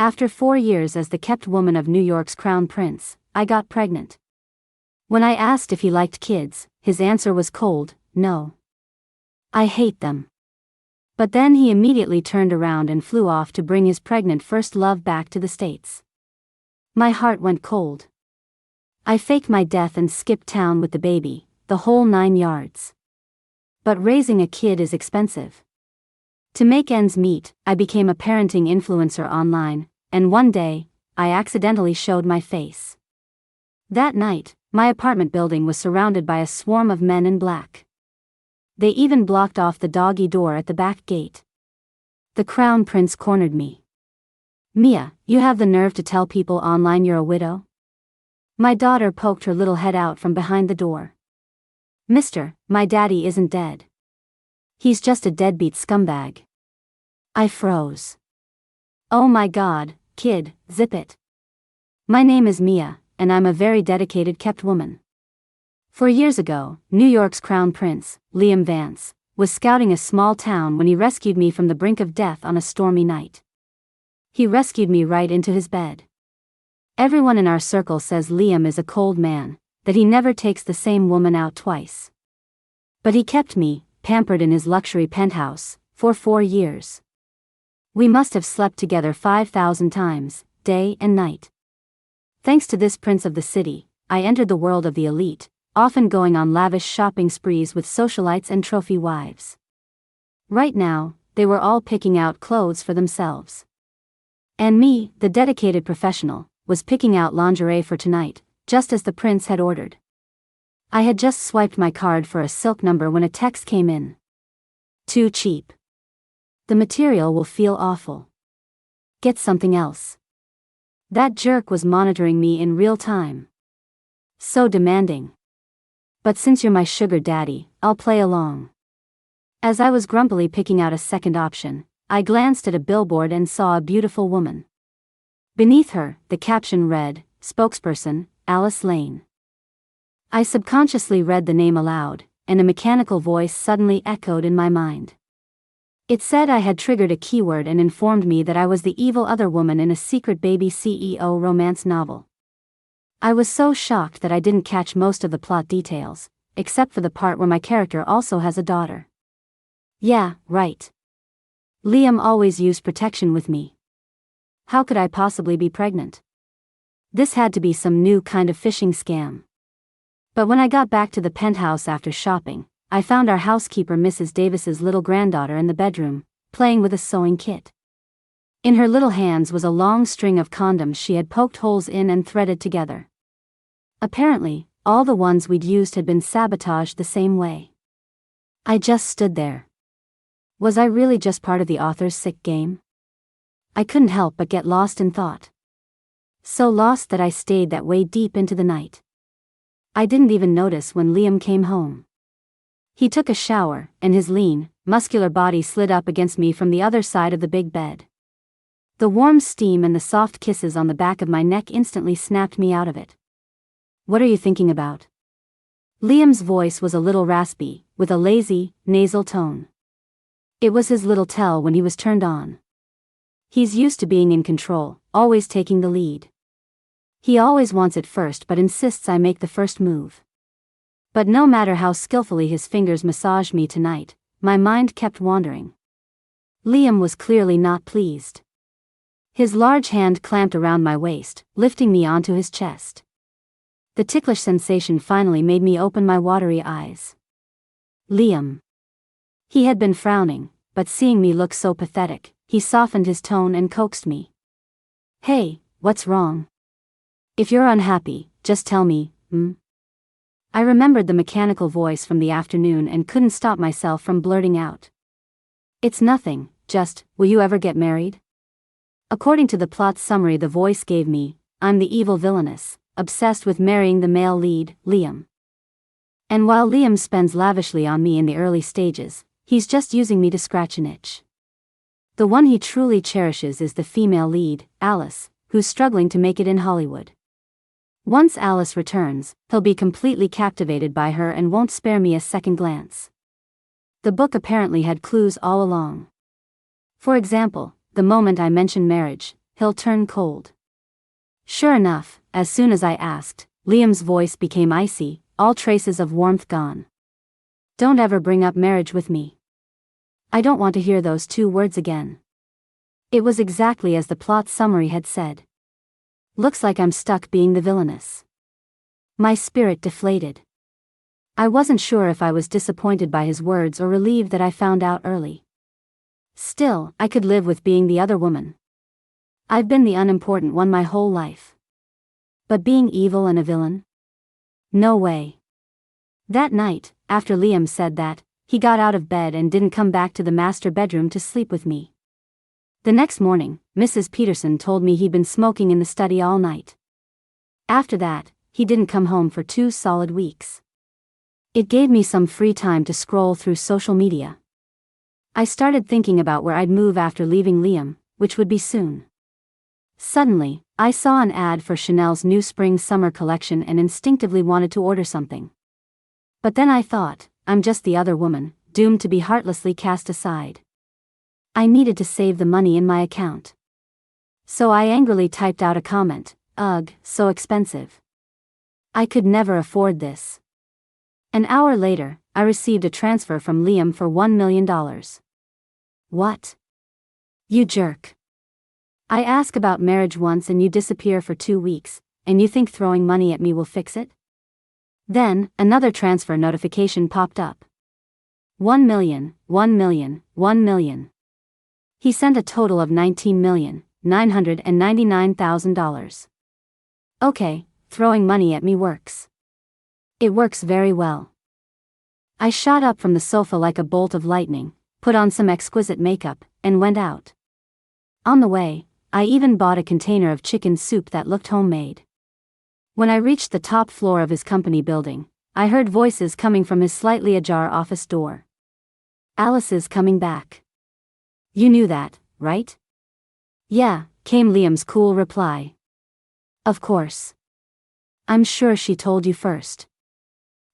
After 4 years as the kept woman of New York's crown prince, I got pregnant. When I asked if he liked kids, his answer was cold, no. I hate them. But then he immediately turned around and flew off to bring his pregnant first love back to the States. My heart went cold. I faked my death and skipped town with the baby, the whole 9 yards. But raising a kid is expensive. To make ends meet, I became a parenting influencer online, and one day, I accidentally showed my face. That night, my apartment building was surrounded by a swarm of men in black. They even blocked off the doggy door at the back gate. The crown prince cornered me. "Mia, you have the nerve to tell people online you're a widow?" My daughter poked her little head out from behind the door. "Mister, my daddy isn't dead. He's just a deadbeat scumbag." I froze. "Oh my God, kid, zip it. My name is Mia, and I'm a very dedicated kept woman." 4 years ago, New York's crown prince, Liam Vance, was scouting a small town when he rescued me from the brink of death on a stormy night. He rescued me right into his bed. Everyone in our circle says Liam is a cold man, that he never takes the same woman out twice. But he kept me, pampered in his luxury penthouse, for 4 years. We must have slept together 5,000 times, day and night. Thanks to this prince of the city, I entered the world of the elite, often going on lavish shopping sprees with socialites and trophy wives. Right now, they were all picking out clothes for themselves. And me, the dedicated professional, was picking out lingerie for tonight, just as the prince had ordered. I had just swiped my card for a silk number when a text came in. "Too cheap. The material will feel awful. Get something else." That jerk was monitoring me in real time. So demanding. "But since you're my sugar daddy, I'll play along." As I was grumpily picking out a second option, I glanced at a billboard and saw a beautiful woman. Beneath her, the caption read, "Spokesperson, Alice Lane." I subconsciously read the name aloud, and a mechanical voice suddenly echoed in my mind. It said I had triggered a keyword and informed me that I was the evil other woman in a secret baby CEO romance novel. I was so shocked that I didn't catch most of the plot details, except for the part where my character also has a daughter. Yeah, right. Liam always used protection with me. How could I possibly be pregnant? This had to be some new kind of phishing scam. But when I got back to the penthouse after shopping, I found our housekeeper Mrs. Davis's little granddaughter in the bedroom, playing with a sewing kit. In her little hands was a long string of condoms she had poked holes in and threaded together. Apparently, all the ones we'd used had been sabotaged the same way. I just stood there. Was I really just part of the author's sick game? I couldn't help but get lost in thought. So lost that I stayed that way deep into the night. I didn't even notice when Liam came home. He took a shower, and his lean, muscular body slid up against me from the other side of the big bed. The warm steam and the soft kisses on the back of my neck instantly snapped me out of it. "What are you thinking about?" Liam's voice was a little raspy, with a lazy, nasal tone. It was his little tell when he was turned on. He's used to being in control, always taking the lead. He always wants it first but insists I make the first move. But no matter how skillfully his fingers massaged me tonight, my mind kept wandering. Liam was clearly not pleased. His large hand clamped around my waist, lifting me onto his chest. The ticklish sensation finally made me open my watery eyes. "Liam." He had been frowning, but seeing me look so pathetic, he softened his tone and coaxed me. "Hey, what's wrong? If you're unhappy, just tell me, I remembered the mechanical voice from the afternoon and couldn't stop myself from blurting out. "It's nothing, just, will you ever get married?" According to the plot summary the voice gave me, I'm the evil villainess, obsessed with marrying the male lead, Liam. And while Liam spends lavishly on me in the early stages, he's just using me to scratch an itch. The one he truly cherishes is the female lead, Alice, who's struggling to make it in Hollywood. Once Alice returns, he'll be completely captivated by her and won't spare me a second glance. The book apparently had clues all along. For example, the moment I mention marriage, he'll turn cold. Sure enough, as soon as I asked, Liam's voice became icy, all traces of warmth gone. Don't ever bring up marriage with me. I don't want to hear those 2 words again. It was exactly as the plot summary had said. Looks like I'm stuck being the villainess. My spirit deflated. I wasn't sure if I was disappointed by his words or relieved that I found out early. Still, I could live with being the other woman. I've been the unimportant one my whole life. But being evil and a villain? No way. That night, after Liam said that, he got out of bed and didn't come back to the master bedroom to sleep with me. The next morning, Mrs. Peterson told me he'd been smoking in the study all night. After that, he didn't come home for 2 solid weeks. It gave me some free time to scroll through social media. I started thinking about where I'd move after leaving Liam, which would be soon. Suddenly, I saw an ad for Chanel's new spring-summer collection and instinctively wanted to order something. But then I thought, I'm just the other woman, doomed to be heartlessly cast aside. I needed to save the money in my account. So I angrily typed out a comment, "Ugh, so expensive. I could never afford this." An hour later, I received a transfer from Liam for $1 million. What? You jerk. I ask about marriage once and you disappear for 2 weeks, and you think throwing money at me will fix it? Then, another transfer notification popped up. 1 million, 1 million, 1 million. He sent a total of $19,999,000. Okay, throwing money at me works. It works very well. I shot up from the sofa like a bolt of lightning, put on some exquisite makeup, and went out. On the way, I even bought a container of chicken soup that looked homemade. When I reached the top floor of his company building, I heard voices coming from his slightly ajar office door. "Alice is coming back. You knew that, right?" "Yeah," came Liam's cool reply. "Of course. I'm sure she told you first.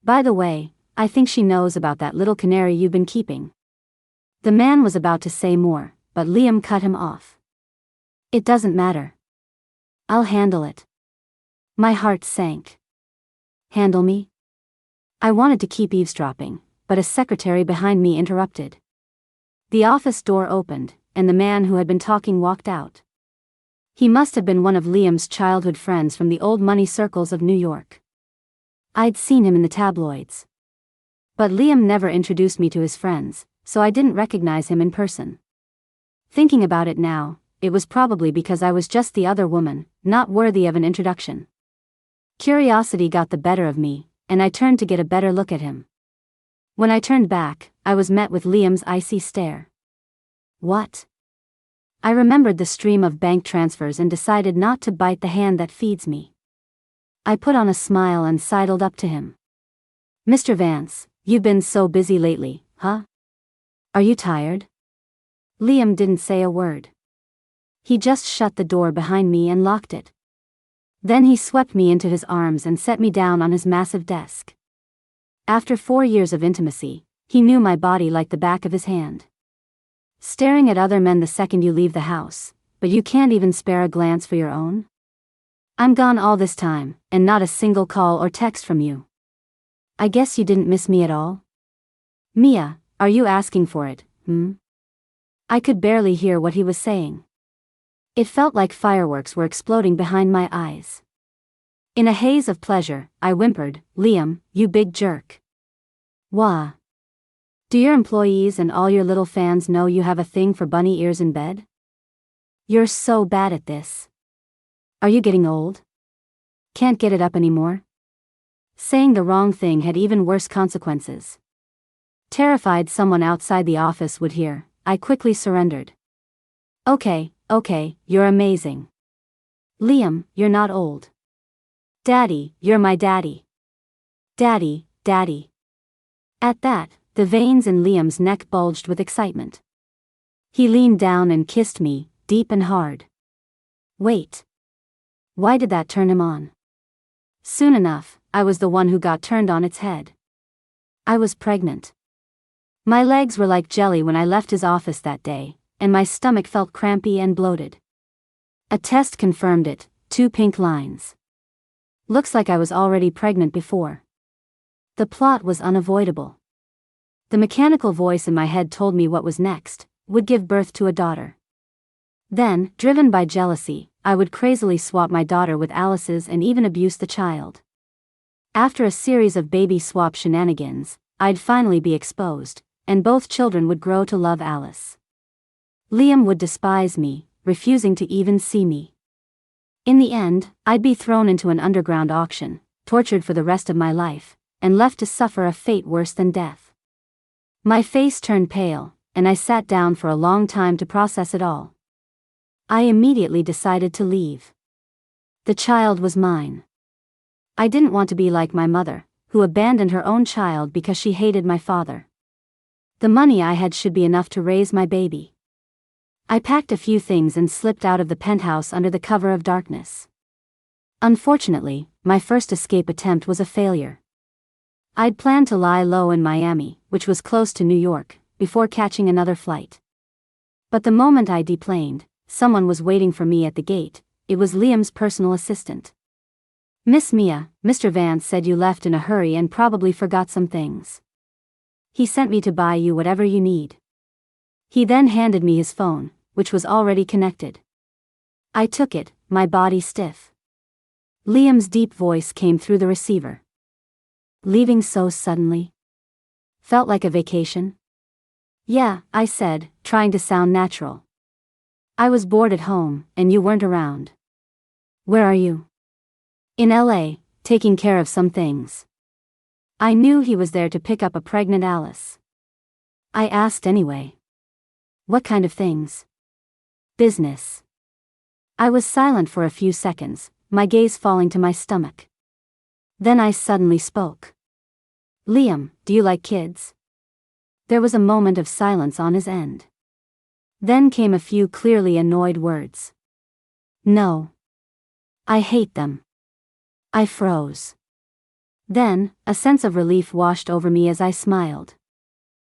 By the way, I think she knows about that little canary you've been keeping." The man was about to say more, but Liam cut him off. "It doesn't matter. I'll handle it." My heart sank. Handle me? I wanted to keep eavesdropping, but a secretary behind me interrupted. The office door opened, and the man who had been talking walked out. He must have been one of Liam's childhood friends from the old money circles of New York. I'd seen him in the tabloids. But Liam never introduced me to his friends, so I didn't recognize him in person. Thinking about it now, it was probably because I was just the other woman, not worthy of an introduction. Curiosity got the better of me, and I turned to get a better look at him. When I turned back, I was met with Liam's icy stare. What? I remembered the stream of bank transfers and decided not to bite the hand that feeds me. I put on a smile and sidled up to him. "Mr. Vance, you've been so busy lately, huh? Are you tired?" Liam didn't say a word. He just shut the door behind me and locked it. Then he swept me into his arms and set me down on his massive desk. After 4 years of intimacy, he knew my body like the back of his hand. Staring at other men the second you leave the house, but you can't even spare a glance for your own? I'm gone all this time, and not a single call or text from you. I guess you didn't miss me at all? Mia, are you asking for it, I could barely hear what he was saying. It felt like fireworks were exploding behind my eyes. In a haze of pleasure, I whimpered, "Liam, you big jerk. Wah. Do your employees and all your little fans know you have a thing for bunny ears in bed? You're so bad at this. Are you getting old? Can't get it up anymore?" Saying the wrong thing had even worse consequences. Terrified someone outside the office would hear, I quickly surrendered. Okay, you're amazing. Liam, you're not old. Daddy, you're my daddy. Daddy. At that, the veins in Liam's neck bulged with excitement. He leaned down and kissed me, deep and hard. Wait. Why did that turn him on? Soon enough, I was the one who got turned on its head. I was pregnant. My legs were like jelly when I left his office that day, and my stomach felt crampy and bloated. A test confirmed it, 2 pink lines. Looks like I was already pregnant before. The plot was unavoidable. The mechanical voice in my head told me what was next, would give birth to a daughter. Then, driven by jealousy, I would crazily swap my daughter with Alice's and even abuse the child. After a series of baby swap shenanigans, I'd finally be exposed, and both children would grow to love Alice. Liam would despise me, refusing to even see me. In the end, I'd be thrown into an underground auction, tortured for the rest of my life, and left to suffer a fate worse than death. My face turned pale, and I sat down for a long time to process it all. I immediately decided to leave. The child was mine. I didn't want to be like my mother, who abandoned her own child because she hated my father. The money I had should be enough to raise my baby. I packed a few things and slipped out of the penthouse under the cover of darkness. Unfortunately, my first escape attempt was a failure. I'd planned to lie low in Miami, which was close to New York, before catching another flight. But the moment I deplaned, someone was waiting for me at the gate. It was Liam's personal assistant. "Miss Mia, Mr. Vance said you left in a hurry and probably forgot some things. He sent me to buy you whatever you need." He then handed me his phone, which was already connected. I took it, my body stiff. Liam's deep voice came through the receiver. "Leaving so suddenly? Felt like a vacation?" "Yeah," I said, trying to sound natural. "I was bored at home, and you weren't around." "Where are you?" "In LA, taking care of some things." I knew he was there to pick up a pregnant Alice. I asked anyway. "What kind of things?" "Business." I was silent for a few seconds, my gaze falling to my stomach. Then I suddenly spoke. "Liam, do you like kids?" There was a moment of silence on his end. Then came a few clearly annoyed words. "No. I hate them." I froze. Then, a sense of relief washed over me as I smiled.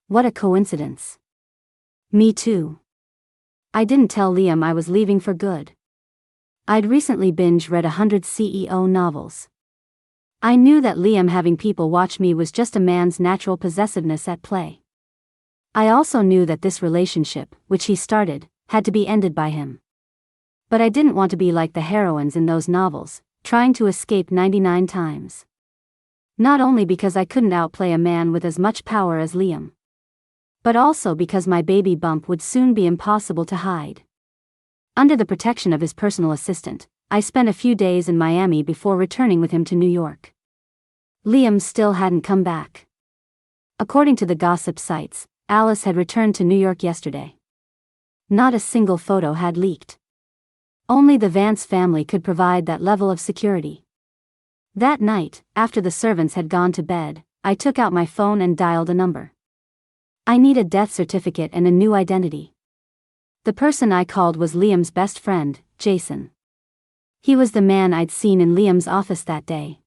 What a coincidence. Me too. I didn't tell Liam I was leaving for good. I'd recently binge-read 100 CEO novels. I knew that Liam having people watch me was just a man's natural possessiveness at play. I also knew that this relationship, which he started, had to be ended by him. But I didn't want to be like the heroines in those novels, trying to escape 99 times. Not only because I couldn't outplay a man with as much power as Liam, but also because my baby bump would soon be impossible to hide. Under the protection of his personal assistant, I spent a few days in Miami before returning with him to New York. Liam still hadn't come back. According to the gossip sites, Alice had returned to New York yesterday. Not a single photo had leaked. Only the Vance family could provide that level of security. That night, after the servants had gone to bed, I took out my phone and dialed a number. I need a death certificate and a new identity. The person I called was Liam's best friend, Jason. He was the man I'd seen in Liam's office that day.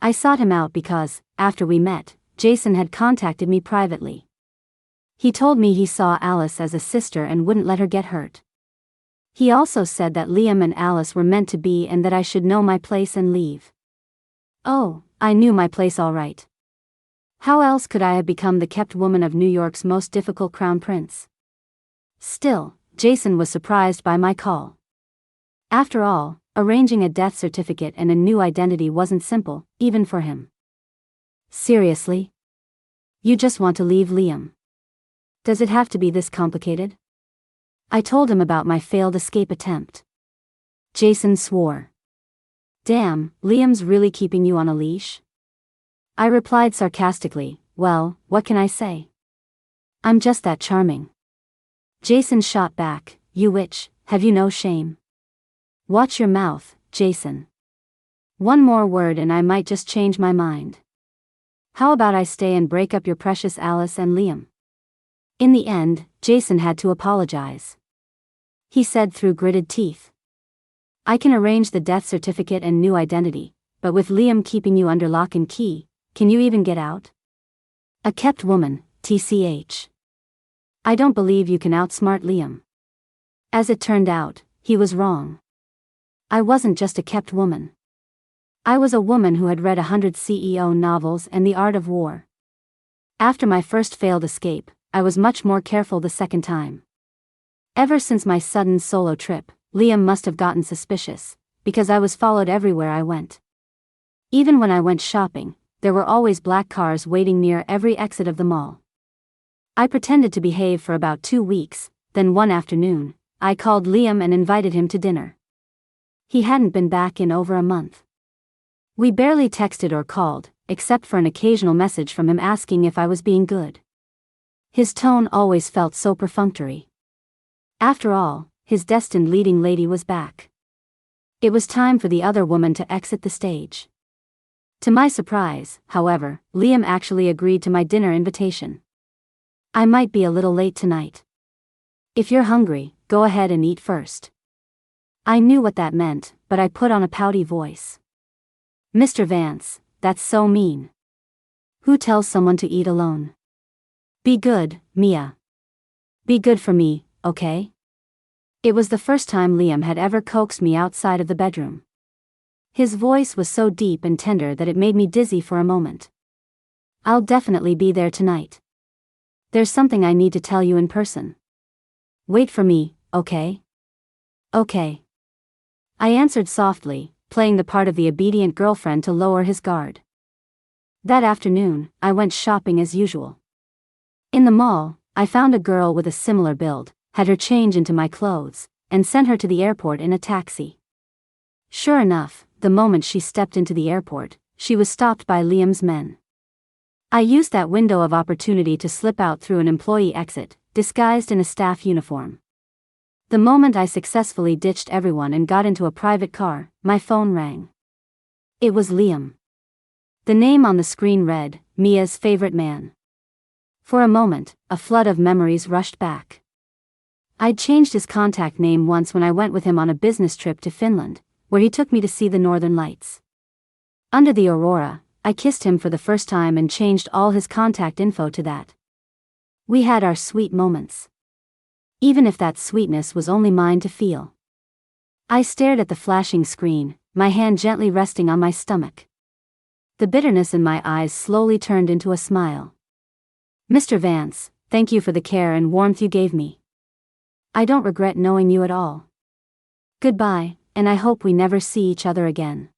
I sought him out because, after we met, Jason had contacted me privately. He told me he saw Alice as a sister and wouldn't let her get hurt. He also said that Liam and Alice were meant to be and that I should know my place and leave. Oh, I knew my place all right. How else could I have become the kept woman of New York's most difficult crown prince? Still, Jason was surprised by my call. After all, arranging a death certificate and a new identity wasn't simple, even for him. Seriously? You just want to leave Liam? Does it have to be this complicated? I told him about my failed escape attempt. Jason swore. Damn, Liam's really keeping you on a leash? I replied sarcastically, well, what can I say? I'm just that charming. Jason shot back, you witch, have you no shame? Watch your mouth, Jason. One more word and I might just change my mind. How about I stay and break up your precious Alice and Liam? In the end, Jason had to apologize. He said through gritted teeth. I can arrange the death certificate and new identity, but with Liam keeping you under lock and key, can you even get out? A kept woman, TCH. I don't believe you can outsmart Liam. As it turned out, he was wrong. I wasn't just a kept woman. I was a woman who had read 100 CEO novels and The Art of War. After my first failed escape, I was much more careful the second time. Ever since my sudden solo trip, Liam must have gotten suspicious, because I was followed everywhere I went. Even when I went shopping, there were always black cars waiting near every exit of the mall. I pretended to behave for about 2 weeks, then one afternoon, I called Liam and invited him to dinner. He hadn't been back in over a month. We barely texted or called, except for an occasional message from him asking if I was being good. His tone always felt so perfunctory. After all, his destined leading lady was back. It was time for the other woman to exit the stage. To my surprise, however, Liam actually agreed to my dinner invitation. I might be a little late tonight. If you're hungry, go ahead and eat first. I knew what that meant, but I put on a pouty voice. Mr. Vance, that's so mean. Who tells someone to eat alone? Be good, Mia. Be good for me, okay? It was the first time Liam had ever coaxed me outside of the bedroom. His voice was so deep and tender that it made me dizzy for a moment. I'll definitely be there tonight. There's something I need to tell you in person. Wait for me, okay? Okay. I answered softly, playing the part of the obedient girlfriend to lower his guard. That afternoon, I went shopping as usual. In the mall, I found a girl with a similar build, had her change into my clothes, and sent her to the airport in a taxi. Sure enough, the moment she stepped into the airport, she was stopped by Liam's men. I used that window of opportunity to slip out through an employee exit, disguised in a staff uniform. The moment I successfully ditched everyone and got into a private car, my phone rang. It was Liam. The name on the screen read, Mia's favorite man. For a moment, a flood of memories rushed back. I'd changed his contact name once when I went with him on a business trip to Finland, where he took me to see the northern lights. Under the aurora, I kissed him for the first time and changed all his contact info to that. We had our sweet moments. Even if that sweetness was only mine to feel. I stared at the flashing screen, my hand gently resting on my stomach. The bitterness in my eyes slowly turned into a smile. Mr. Vance, thank you for the care and warmth you gave me. I don't regret knowing you at all. Goodbye, and I hope we never see each other again.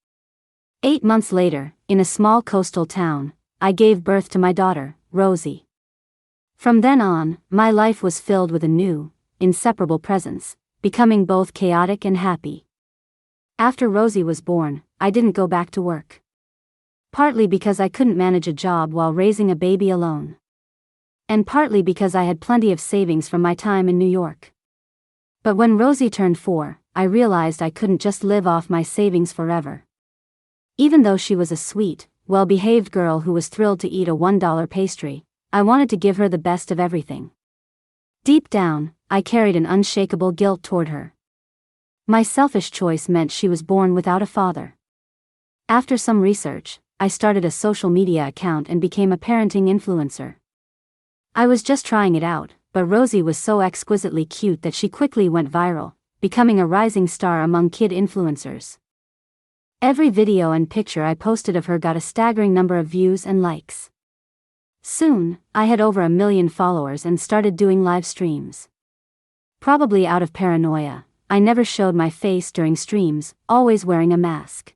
8 months later, in a small coastal town, I gave birth to my daughter, Rosie. From then on, my life was filled with a new, inseparable presence, becoming both chaotic and happy. After Rosie was born, I didn't go back to work. Partly because I couldn't manage a job while raising a baby alone. And partly because I had plenty of savings from my time in New York. But when Rosie turned 4, I realized I couldn't just live off my savings forever. Even though she was a sweet, well-behaved girl who was thrilled to eat a $1 pastry, I wanted to give her the best of everything. Deep down, I carried an unshakable guilt toward her. My selfish choice meant she was born without a father. After some research, I started a social media account and became a parenting influencer. I was just trying it out, but Rosie was so exquisitely cute that she quickly went viral, becoming a rising star among kid influencers. Every video and picture I posted of her got a staggering number of views and likes. Soon, I had over 1 million followers and started doing live streams. Probably out of paranoia, I never showed my face during streams, always wearing a mask.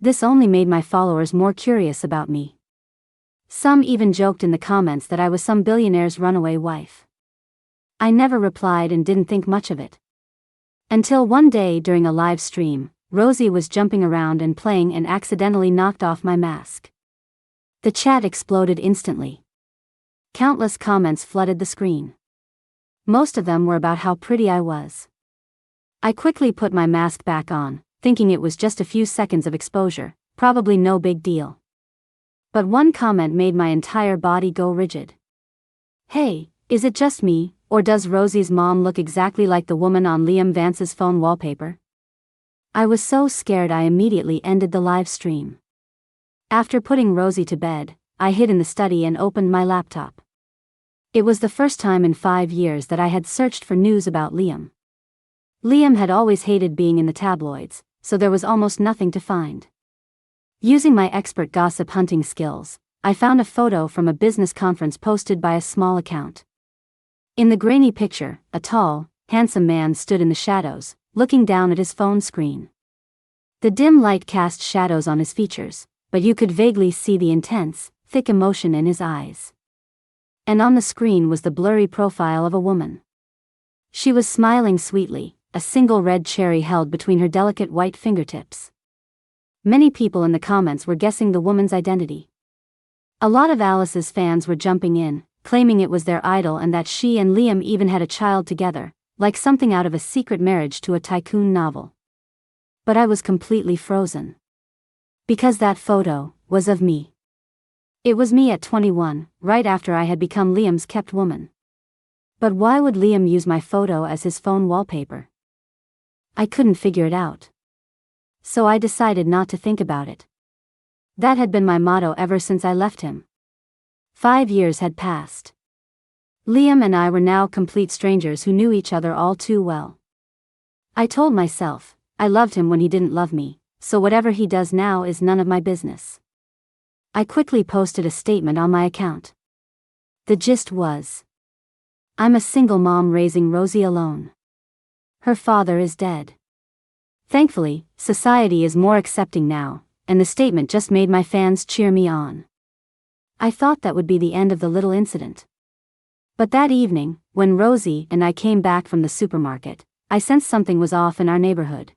This only made my followers more curious about me. Some even joked in the comments that I was some billionaire's runaway wife. I never replied and didn't think much of it. Until one day during a live stream, Rosie was jumping around and playing and accidentally knocked off my mask. The chat exploded instantly. Countless comments flooded the screen. Most of them were about how pretty I was. I quickly put my mask back on, thinking it was just a few seconds of exposure, probably no big deal. But one comment made my entire body go rigid. Hey, is it just me, or does Rosie's mom look exactly like the woman on Liam Vance's phone wallpaper? I was so scared I immediately ended the live stream. After putting Rosie to bed, I hid in the study and opened my laptop. It was the first time in 5 years that I had searched for news about Liam. Liam had always hated being in the tabloids, so there was almost nothing to find. Using my expert gossip hunting skills, I found a photo from a business conference posted by a small account. In the grainy picture, a tall, handsome man stood in the shadows, looking down at his phone screen. The dim light cast shadows on his features, but you could vaguely see the intense, thick emotion in his eyes. And on the screen was the blurry profile of a woman. She was smiling sweetly, a single red cherry held between her delicate white fingertips. Many people in the comments were guessing the woman's identity. A lot of Alice's fans were jumping in, claiming it was their idol and that she and Liam even had a child together, like something out of a secret marriage to a tycoon novel. But I was completely frozen. Because that photo was of me. It was me at 21, right after I had become Liam's kept woman. But why would Liam use my photo as his phone wallpaper? I couldn't figure it out. So I decided not to think about it. That had been my motto ever since I left him. 5 years had passed. Liam and I were now complete strangers who knew each other all too well. I told myself, I loved him when he didn't love me, so whatever he does now is none of my business. I quickly posted a statement on my account. The gist was, I'm a single mom raising Rosie alone. Her father is dead. Thankfully, society is more accepting now, and the statement just made my fans cheer me on. I thought that would be the end of the little incident. But that evening, when Rosie and I came back from the supermarket, I sensed something was off in our neighborhood.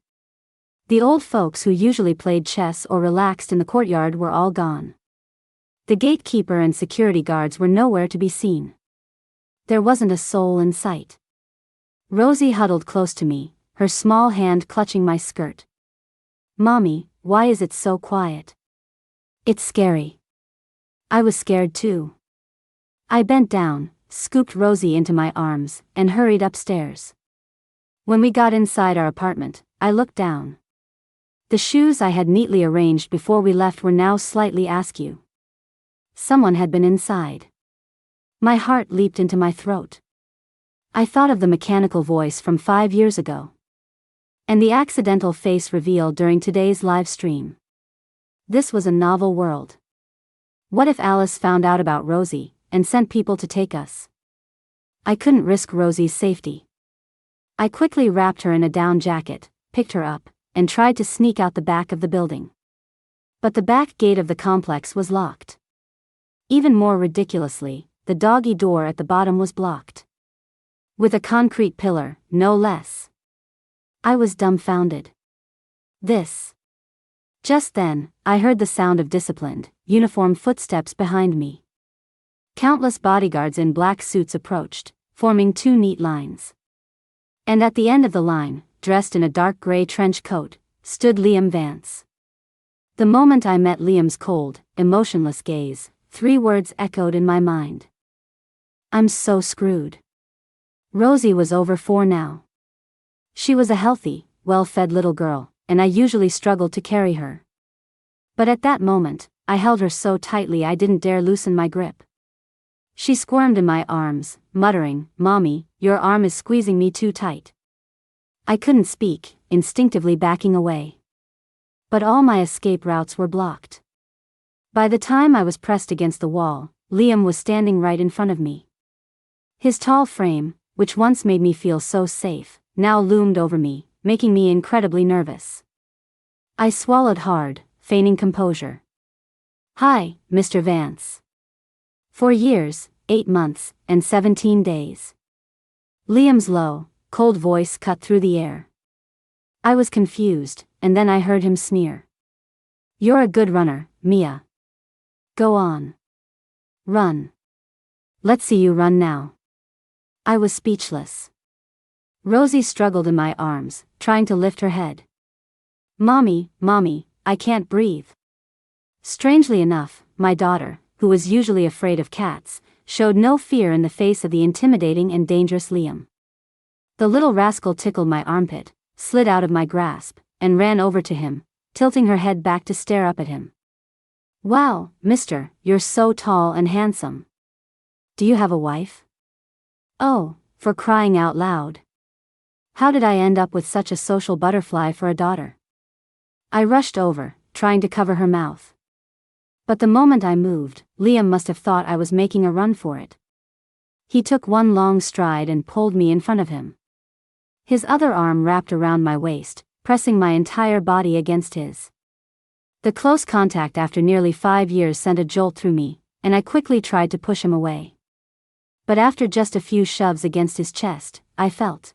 The old folks who usually played chess or relaxed in the courtyard were all gone. The gatekeeper and security guards were nowhere to be seen. There wasn't a soul in sight. Rosie huddled close to me, her small hand clutching my skirt. Mommy, why is it so quiet? It's scary. I was scared too. I bent down, scooped Rosie into my arms, and hurried upstairs. When we got inside our apartment, I looked down. The shoes I had neatly arranged before we left were now slightly askew. Someone had been inside. My heart leaped into my throat. I thought of the mechanical voice from 5 years ago. And the accidental face revealed during today's live stream. This was a novel world. What if Alice found out about Rosie, and sent people to take us? I couldn't risk Rosie's safety. I quickly wrapped her in a down jacket, picked her up, and tried to sneak out the back of the building. But the back gate of the complex was locked. Even more ridiculously, the doggy door at the bottom was blocked. With a concrete pillar, no less. I was dumbfounded. Just then, I heard the sound of disciplined, uniformed footsteps behind me. Countless bodyguards in black suits approached, forming 2 neat lines. And at the end of the line, dressed in a dark gray trench coat, stood Liam Vance. The moment I met Liam's cold, emotionless gaze, 3 words echoed in my mind. I'm so screwed. Rosie was over 4 now. She was a healthy, well-fed little girl, and I usually struggled to carry her. But at that moment, I held her so tightly I didn't dare loosen my grip. She squirmed in my arms, muttering, "Mommy, your arm is squeezing me too tight." I couldn't speak, instinctively backing away. But all my escape routes were blocked. By the time I was pressed against the wall, Liam was standing right in front of me. His tall frame, which once made me feel so safe, now loomed over me, making me incredibly nervous. I swallowed hard, feigning composure. "Hi, Mr. Vance." 4 years, 8 months, and 17 days. Liam's low, cold voice cut through the air. I was confused, and then I heard him sneer. "You're a good runner, Mia. Go on. Run. Let's see you run now." I was speechless. Rosie struggled in my arms, trying to lift her head. Mommy, I can't breathe." Strangely enough, my daughter, who was usually afraid of cats, showed no fear in the face of the intimidating and dangerous Liam. The little rascal tickled my armpit, slid out of my grasp, and ran over to him, tilting her head back to stare up at him. "Wow, mister, you're so tall and handsome. Do you have a wife?" "Oh, for crying out loud." How did I end up with such a social butterfly for a daughter? I rushed over, trying to cover her mouth. But the moment I moved, Liam must have thought I was making a run for it. He took one long stride and pulled me in front of him. His other arm wrapped around my waist, pressing my entire body against his. The close contact after nearly 5 years sent a jolt through me, and I quickly tried to push him away. But after just a few shoves against his chest, I felt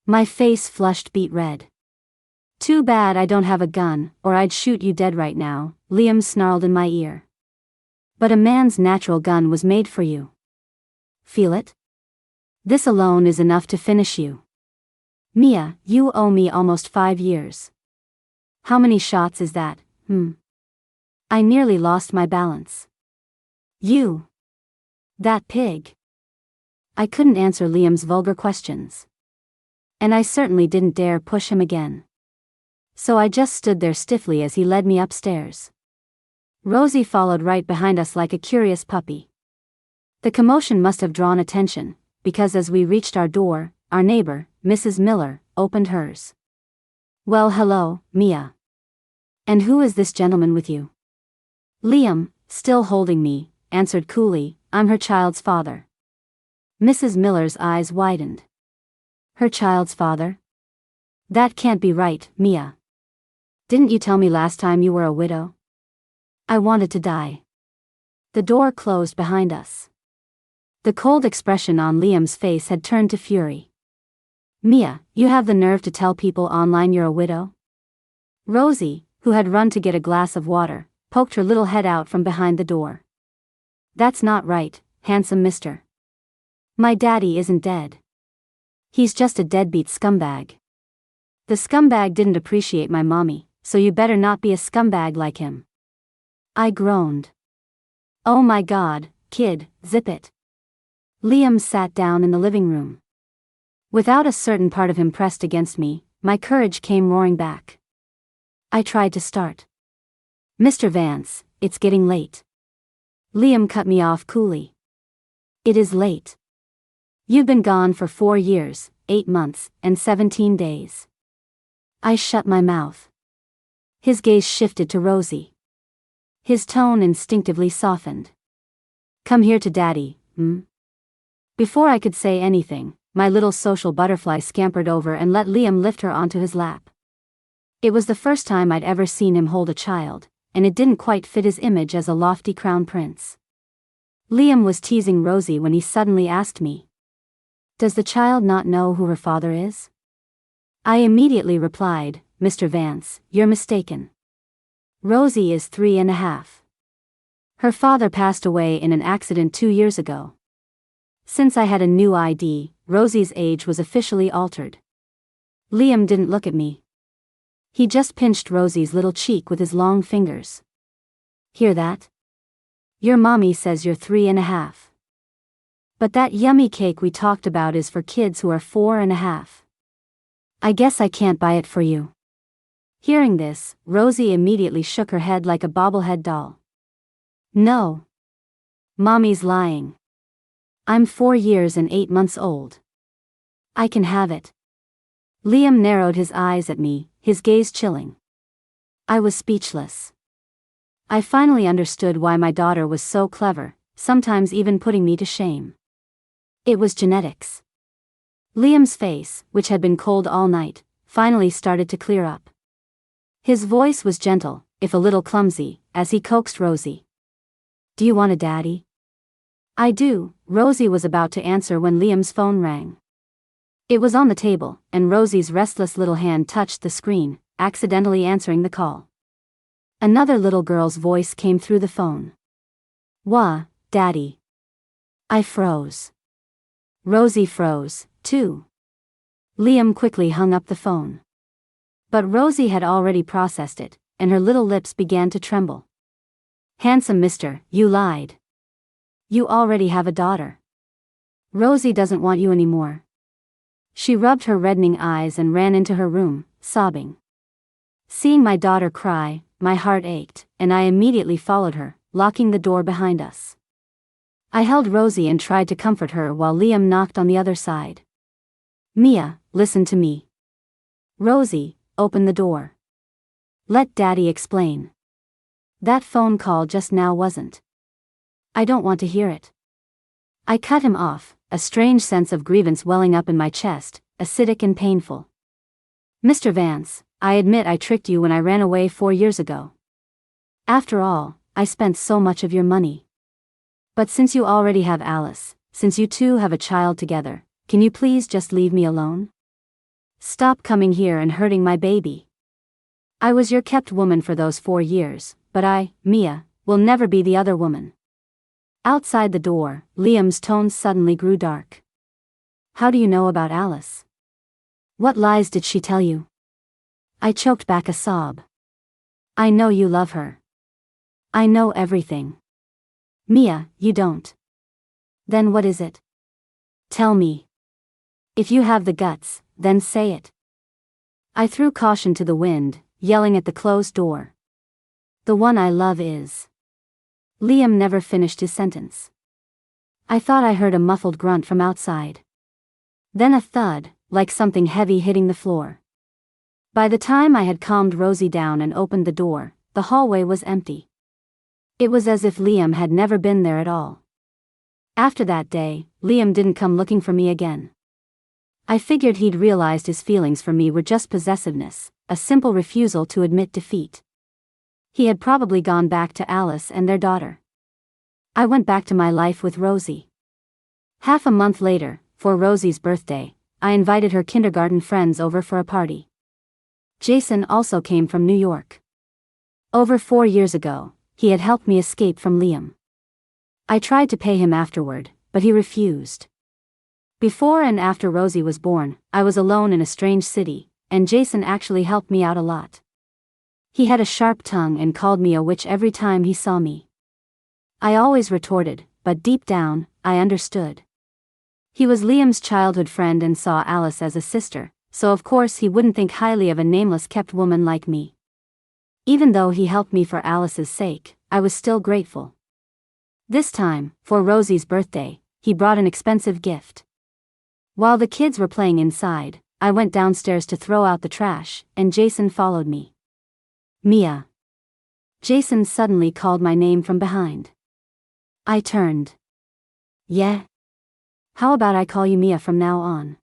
my face flushed beet red. "Too bad I don't have a gun, or I'd shoot you dead right now," Liam snarled in my ear. "But a man's natural gun was made for you. Feel it? This alone is enough to finish you. Mia, you owe me almost 5 years. How many shots is that, I nearly lost my balance. You. That pig." I couldn't answer Liam's vulgar questions. And I certainly didn't dare push him again. So I just stood there stiffly as he led me upstairs. Rosie followed right behind us like a curious puppy. The commotion must have drawn attention, because as we reached our door, our neighbor, Mrs. Miller, opened hers. "Well, hello, Mia. And who is this gentleman with you?" Liam, still holding me, answered coolly, "I'm her child's father." Mrs. Miller's eyes widened. "Her child's father? That can't be right, Mia. Didn't you tell me last time you were a widow?" I wanted to die. The door closed behind us. The cold expression on Liam's face had turned to fury. "Mia, you have the nerve to tell people online you're a widow?" Rosie, who had run to get a glass of water, poked her little head out from behind the door. "That's not right, handsome mister. My daddy isn't dead. He's just a deadbeat scumbag. The scumbag didn't appreciate my mommy, so you better not be a scumbag like him." I groaned. "Oh my God, kid, zip it." Liam sat down in the living room. Without a certain part of him pressed against me, my courage came roaring back. I tried to start. "Mr. Vance, it's getting late." Liam cut me off coolly. "It is late. You've been gone for 4 years, 8 months, and 17 days. I shut my mouth. His gaze shifted to Rosie. His tone instinctively softened. "Come here to Daddy, Before I could say anything, my little social butterfly scampered over and let Liam lift her onto his lap. It was the first time I'd ever seen him hold a child, and it didn't quite fit his image as a lofty crown prince. Liam was teasing Rosie when he suddenly asked me, "Does the child not know who her father is?" I immediately replied, "Mr. Vance, you're mistaken. Rosie is 3.5. Her father passed away in an accident 2 years ago. Since I had a new ID, Rosie's age was officially altered." Liam didn't look at me. He just pinched Rosie's little cheek with his long fingers. "Hear that? Your mommy says you're 3.5. But that yummy cake we talked about is for kids who are 4.5. I guess I can't buy it for you." Hearing this, Rosie immediately shook her head like a bobblehead doll. "No. Mommy's lying. I'm 4 years and 8 months old. I can have it." Liam narrowed his eyes at me, his gaze chilling. I was speechless. I finally understood why my daughter was so clever, sometimes even putting me to shame. It was genetics. Liam's face, which had been cold all night, finally started to clear up. His voice was gentle, if a little clumsy, as he coaxed Rosie. "Do you want a daddy?" "I do," Rosie was about to answer when Liam's phone rang. It was on the table, and Rosie's restless little hand touched the screen, accidentally answering the call. Another little girl's voice came through the phone. "Wah, Daddy." I froze. Rosie froze, too. Liam quickly hung up the phone. But Rosie had already processed it, and her little lips began to tremble. "Handsome mister, you lied. You already have a daughter. Rosie doesn't want you anymore." She rubbed her reddening eyes and ran into her room, sobbing. Seeing my daughter cry, my heart ached, and I immediately followed her, locking the door behind us. I held Rosie and tried to comfort her while Liam knocked on the other side. "Mia, listen to me. Rosie, open the door. Let Daddy explain. That phone call just now wasn't. I don't want to hear it. I cut him off, a strange sense of grievance welling up in my chest, acidic and painful. Mr. Vance, I admit I tricked you when I ran away 4 years ago. After all, I spent so much of your money. But since you already have Alice, since you two have a child together, can you please just leave me alone? Stop coming here and hurting my baby. I was your kept woman for those 4 years, but I, Mia, will never be the other woman. Outside the door, Liam's tones suddenly grew dark. How do you know about Alice? What lies did she tell you? I choked back a sob. I know you love her. I know everything. Mia, you don't. Then what is it? Tell me. If you have the guts, then say it. I threw caution to the wind, yelling at the closed door. The one I love is. Liam never finished his sentence. I thought I heard a muffled grunt from outside. Then a thud, like something heavy hitting the floor. By the time I had calmed Rosie down and opened the door, the hallway was empty. It was as if Liam had never been there at all. After that day, Liam didn't come looking for me again. I figured he'd realized his feelings for me were just possessiveness, a simple refusal to admit defeat. He had probably gone back to Alice and their daughter. I went back to my life with Rosie. Half a month later, for Rosie's birthday, I invited her kindergarten friends over for a party. Jason also came from New York. Over 4 years ago, he had helped me escape from Liam. I tried to pay him afterward, but he refused. Before and after Rosie was born, I was alone in a strange city, and Jason actually helped me out a lot. He had a sharp tongue and called me a witch every time he saw me. I always retorted, but deep down, I understood. He was Liam's childhood friend and saw Alice as a sister, so of course he wouldn't think highly of a nameless kept woman like me. Even though he helped me for Alice's sake, I was still grateful. This time, for Rosie's birthday, he brought an expensive gift. While the kids were playing inside, I went downstairs to throw out the trash, and Jason followed me. Mia. Jason suddenly called my name from behind. I turned. Yeah? How about I call you Mia from now on?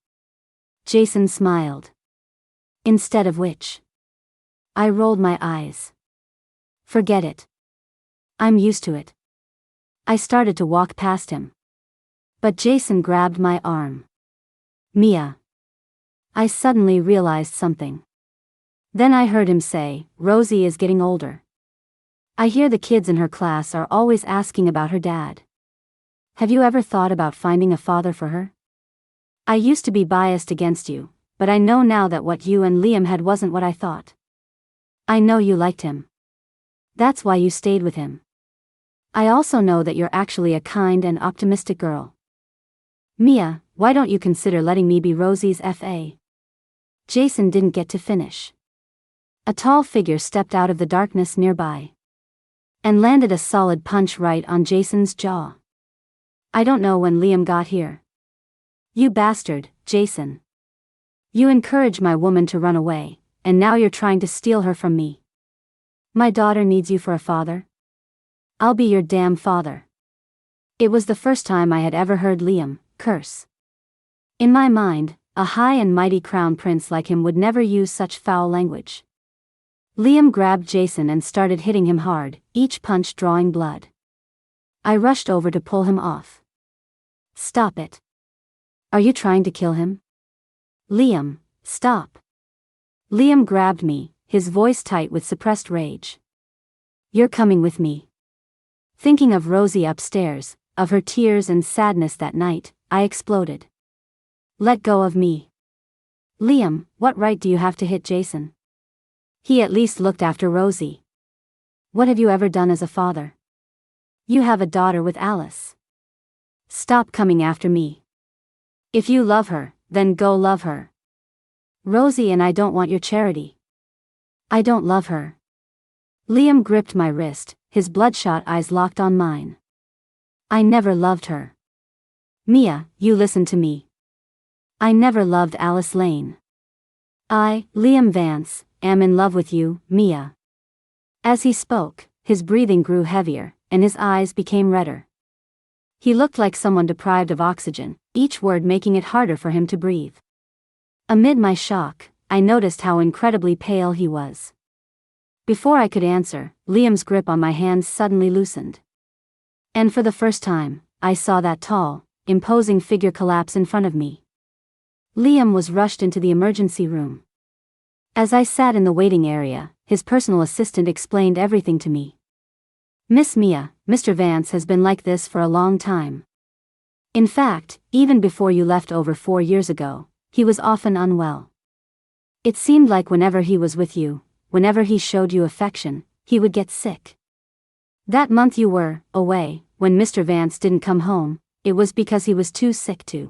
Jason smiled. Instead of which? I rolled my eyes. Forget it. I'm used to it. I started to walk past him. But Jason grabbed my arm. Mia. I suddenly realized something. Then I heard him say, Rosie is getting older. I hear the kids in her class are always asking about her dad. Have you ever thought about finding a father for her? I used to be biased against you, but I know now that what you and Liam had wasn't what I thought. I know you liked him. That's why you stayed with him. I also know that you're actually a kind and optimistic girl. Mia, why don't you consider letting me be Rosie's FA? Jason didn't get to finish. A tall figure stepped out of the darkness nearby and landed a solid punch right on Jason's jaw. I don't know when Liam got here. You bastard, Jason. You encouraged my woman to run away, and now you're trying to steal her from me. My daughter needs you for a father? I'll be your damn father. It was the first time I had ever heard Liam curse. In my mind, a high and mighty crown prince like him would never use such foul language. Liam grabbed Jason and started hitting him hard, each punch drawing blood. I rushed over to pull him off. Stop it. Are you trying to kill him? Liam, stop. Liam grabbed me, his voice tight with suppressed rage. You're coming with me. Thinking of Rosie upstairs, of her tears and sadness that night, I exploded. Let go of me. Liam, what right do you have to hit Jason? He at least looked after Rosie. What have you ever done as a father? You have a daughter with Alice. Stop coming after me. If you love her, then go love her. Rosie and I don't want your charity. I don't love her. Liam gripped my wrist, his bloodshot eyes locked on mine. I never loved her. Mia, you listen to me. I never loved Alice Lane. I, Liam Vance, am in love with you, Mia. As he spoke, his breathing grew heavier, and his eyes became redder. He looked like someone deprived of oxygen, each word making it harder for him to breathe. Amid my shock, I noticed how incredibly pale he was. Before I could answer, Liam's grip on my hands suddenly loosened. And for the first time, I saw that tall, imposing figure collapse in front of me. Liam was rushed into the emergency room. As I sat in the waiting area, his personal assistant explained everything to me. Miss Mia, Mr. Vance has been like this for a long time. In fact, even before you left over 4 years ago, he was often unwell. It seemed like whenever he was with you, whenever he showed you affection, he would get sick. That month you were away, when Mr. Vance didn't come home, it was because he was too sick to.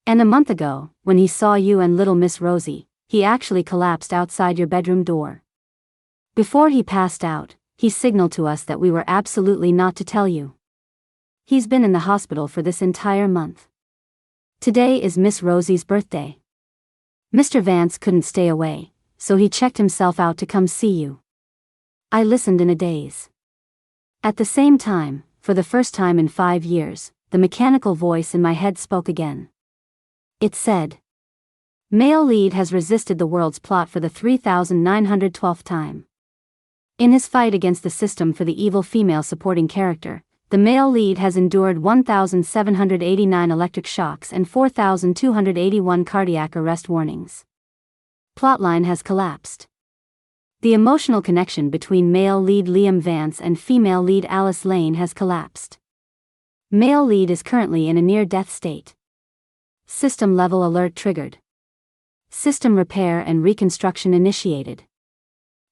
And a month ago, when he saw you and little Miss Rosie, he actually collapsed outside your bedroom door. Before he passed out, he signaled to us that we were absolutely not to tell you. He's been in the hospital for this entire month. Today is Miss Rosie's birthday. Mr. Vance couldn't stay away, so he checked himself out to come see you. I listened in a daze. At the same time, for the first time in 5 years, the mechanical voice in my head spoke again. It said, "Male lead has resisted the world's plot for the 3,912th time. In his fight against the system for the evil female supporting character, the male lead has endured 1,789 electric shocks and 4,281 cardiac arrest warnings. Plotline has collapsed. The emotional connection between male lead Liam Vance and female lead Alice Lane has collapsed. Male lead is currently in a near-death state. System level alert triggered. System repair and reconstruction initiated.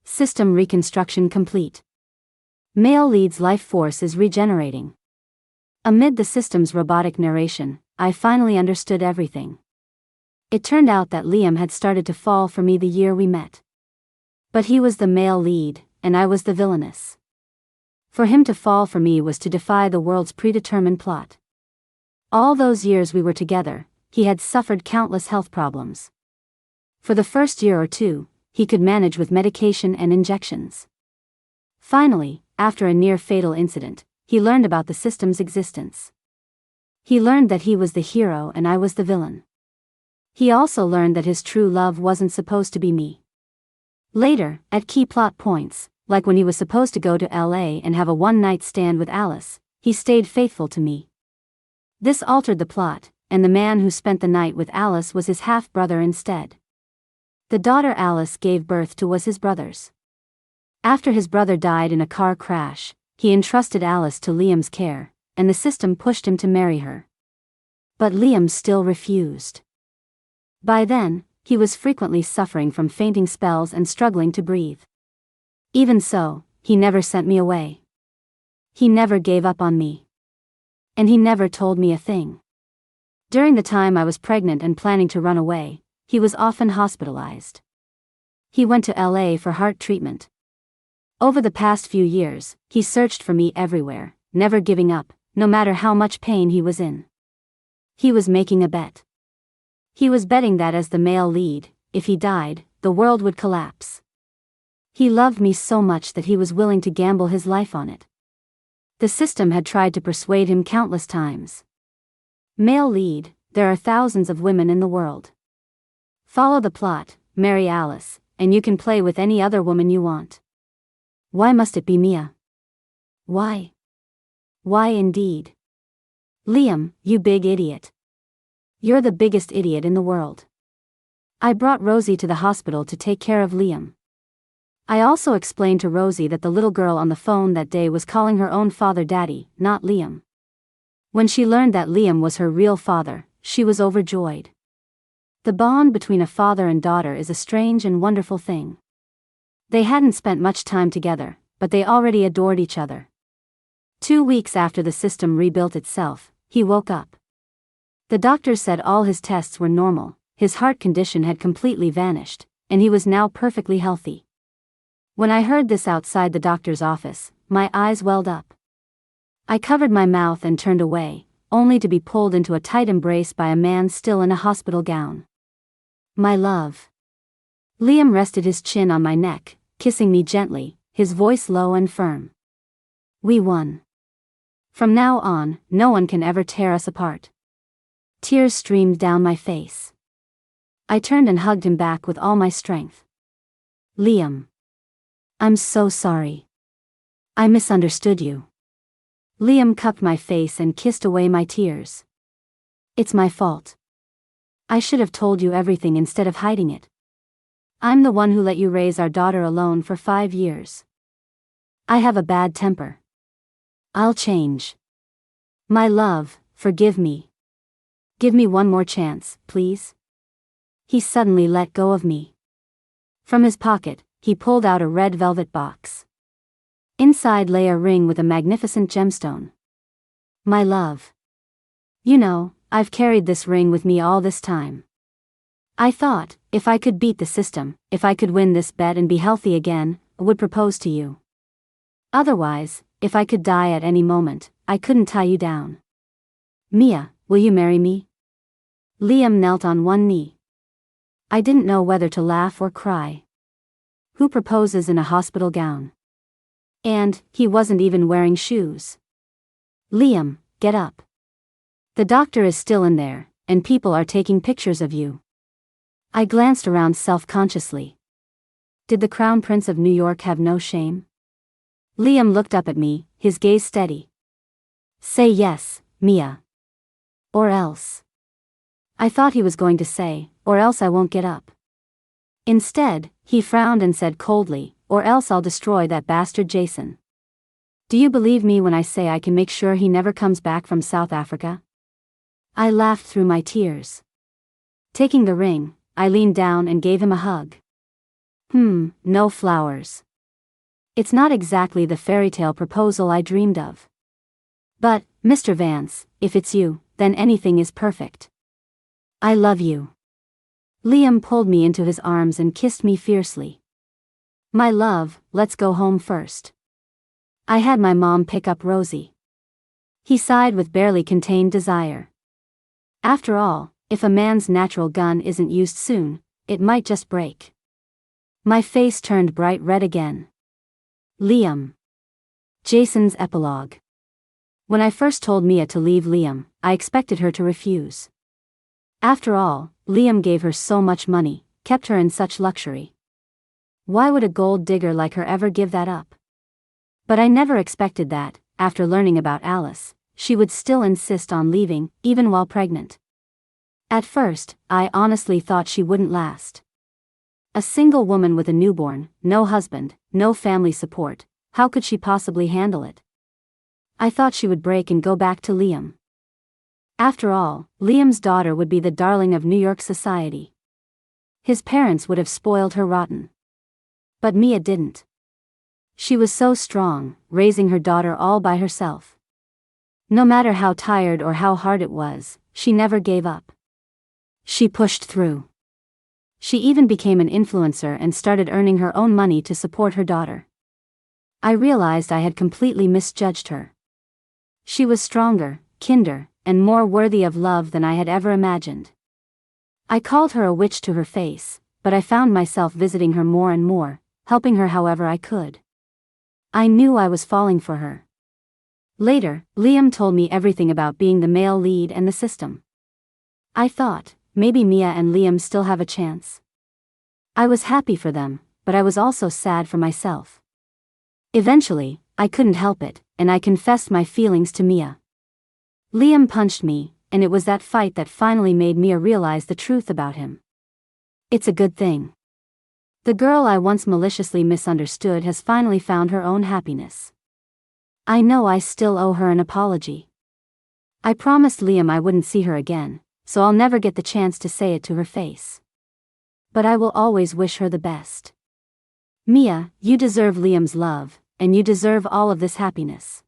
System reconstruction complete. Male lead's life force is regenerating." Amid the system's robotic narration, I finally understood everything. It turned out that Liam had started to fall for me the year we met. But he was the male lead, and I was the villainess. For him to fall for me was to defy the world's predetermined plot. All those years we were together, he had suffered countless health problems. For the first year or two, he could manage with medication and injections. Finally, after a near-fatal incident, he learned about the system's existence. He learned that he was the hero and I was the villain. He also learned that his true love wasn't supposed to be me. Later, at key plot points, like when he was supposed to go to LA and have a one-night stand with Alice, he stayed faithful to me. This altered the plot, and the man who spent the night with Alice was his half-brother instead. The daughter Alice gave birth to was his brother's. After his brother died in a car crash, he entrusted Alice to Liam's care, and the system pushed him to marry her. But Liam still refused. By then, he was frequently suffering from fainting spells and struggling to breathe. Even so, he never sent me away. He never gave up on me. And he never told me a thing. During the time I was pregnant and planning to run away, he was often hospitalized. He went to LA for heart treatment. Over the past few years, he searched for me everywhere, never giving up, no matter how much pain he was in. He was making a bet. He was betting that as the male lead, if he died, the world would collapse. He loved me so much that he was willing to gamble his life on it. The system had tried to persuade him countless times. Male lead, there are thousands of women in the world. Follow the plot, marry Alice, and you can play with any other woman you want. Why must it be Mia? Why? Why indeed? Liam, you big idiot. You're the biggest idiot in the world. I brought Rosie to the hospital to take care of Liam. I also explained to Rosie that the little girl on the phone that day was calling her own father Daddy, not Liam. When she learned that Liam was her real father, she was overjoyed. The bond between a father and daughter is a strange and wonderful thing. They hadn't spent much time together, but they already adored each other. 2 weeks after the system rebuilt itself, he woke up. The doctors said all his tests were normal, his heart condition had completely vanished, and he was now perfectly healthy. When I heard this outside the doctor's office, my eyes welled up. I covered my mouth and turned away, only to be pulled into a tight embrace by a man still in a hospital gown. My love. Liam rested his chin on my neck, kissing me gently, his voice low and firm. We won. From now on, no one can ever tear us apart. Tears streamed down my face. I turned and hugged him back with all my strength. Liam. I'm so sorry. I misunderstood you. Liam cupped my face and kissed away my tears. It's my fault. I should have told you everything instead of hiding it. I'm the one who let you raise our daughter alone for 5 years. I have a bad temper. I'll change. My love, forgive me. Give me one more chance, please. He suddenly let go of me. From his pocket, he pulled out a red velvet box. Inside lay a ring with a magnificent gemstone. My love. You know, I've carried this ring with me all this time. I thought, if I could beat the system, if I could win this bet and be healthy again, I would propose to you. Otherwise, if I could die at any moment, I couldn't tie you down. Mia, will you marry me? Liam knelt on one knee. I didn't know whether to laugh or cry. Who proposes in a hospital gown? And, he wasn't even wearing shoes. Liam, get up. The doctor is still in there, and people are taking pictures of you. I glanced around self-consciously. Did the Crown Prince of New York have no shame? Liam looked up at me, his gaze steady. Say yes, Mia. Or else. I thought he was going to say, or else I won't get up. Instead, he frowned and said coldly, or else I'll destroy that bastard Jason. Do you believe me when I say I can make sure he never comes back from South Africa? I laughed through my tears. Taking the ring, I leaned down and gave him a hug. No flowers. It's not exactly the fairy tale proposal I dreamed of. But, Mr. Vance, if it's you, then anything is perfect. I love you. Liam pulled me into his arms and kissed me fiercely. My love, let's go home first. I had my mom pick up Rosie. He sighed with barely contained desire. After all, if a man's natural gun isn't used soon, it might just break. My face turned bright red again. Liam. Jason's epilogue. When I first told Mia to leave Liam, I expected her to refuse. After all, Liam gave her so much money, kept her in such luxury. Why would a gold digger like her ever give that up? But I never expected that, after learning about Alice, she would still insist on leaving, even while pregnant. At first, I honestly thought she wouldn't last. A single woman with a newborn, no husband, no family support, how could she possibly handle it? I thought she would break and go back to Liam. After all, Liam's daughter would be the darling of New York society. His parents would have spoiled her rotten. But Mia didn't. She was so strong, raising her daughter all by herself. No matter how tired or how hard it was, she never gave up. She pushed through. She even became an influencer and started earning her own money to support her daughter. I realized I had completely misjudged her. She was stronger, kinder, and more worthy of love than I had ever imagined. I called her a witch to her face, but I found myself visiting her more and more, helping her however I could. I knew I was falling for her. Later, Liam told me everything about being the male lead and the system. I thought, maybe Mia and Liam still have a chance. I was happy for them, but I was also sad for myself. Eventually, I couldn't help it, and I confessed my feelings to Mia. Liam punched me, and it was that fight that finally made Mia realize the truth about him. It's a good thing. The girl I once maliciously misunderstood has finally found her own happiness. I know I still owe her an apology. I promised Liam I wouldn't see her again, so I'll never get the chance to say it to her face. But I will always wish her the best. Mia, you deserve Liam's love, and you deserve all of this happiness.